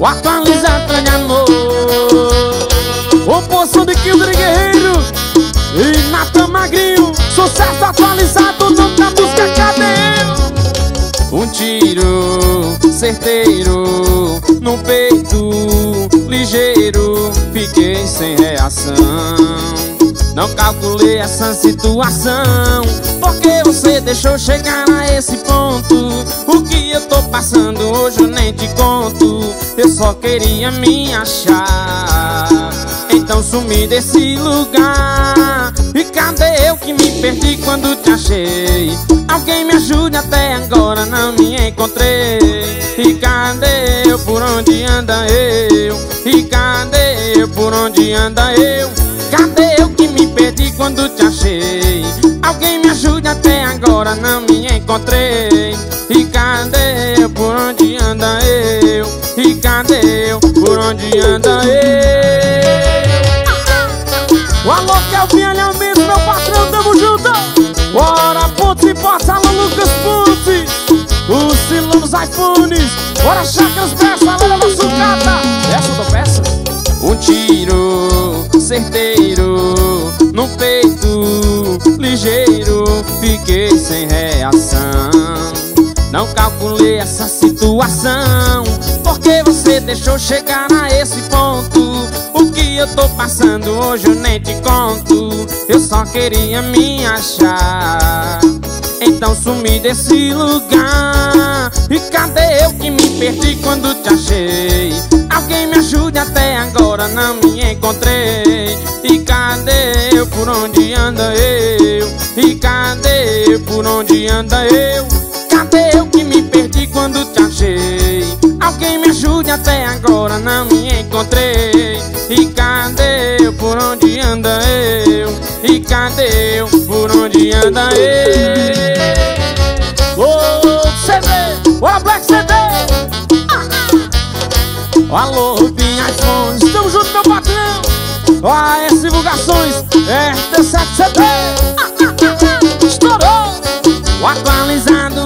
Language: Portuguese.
o atualizado de amor. O poço de Kilder Guerreiro e Natan Magrinho, sucesso atualizado, nome da música Cadê? Um tiro certeiro no peito, ligeiro, fiquei sem reação. Não calculei essa situação, porque você deixou chegar a esse ponto. O que eu tô passando hoje eu nem te conto. Eu só queria me achar, então sumi desse lugar. E cadê eu que me perdi quando te achei? Alguém me ajude, até agora não me encontrei. E cadê eu, por onde anda eu? E cadê eu, por onde anda eu? Cadê eu que me perdi quando te achei? Alguém me ajude, até agora não me encontrei. E cadê eu, por onde anda eu? E cadê eu, por onde anda eu? O alô Kelvin, ele é o mesmo, meu patrão, tamo junto. Bora Pontes e Portos, alô Lucas Pontes, o Silão dos iPhones. Bora Chacras Peça, alô da sucata. Peça ou peça? Um tiro certeiro no peito, ligeiro, fiquei sem reação. Não calculei essa situação, porque você deixou chegar a esse ponto. O que eu tô passando hoje eu nem te conto. Eu só queria me achar, então sumi desse lugar. E cadê eu que me perdi quando te achei? Alguém me ajude, até agora não me encontrei. E cadê eu, por onde anda eu? E cadê eu, por onde anda eu? Cadê eu que me perdi quando te achei? Alguém me ajude, até agora não me encontrei. E cadê eu, por onde anda eu? E cadê eu, por onde anda eu? Ô CD, ô Black CD, alô Rubinho iPhones, tamo junto meu patrão. AS Divulgações, RT7 CD, estourou. O atualizado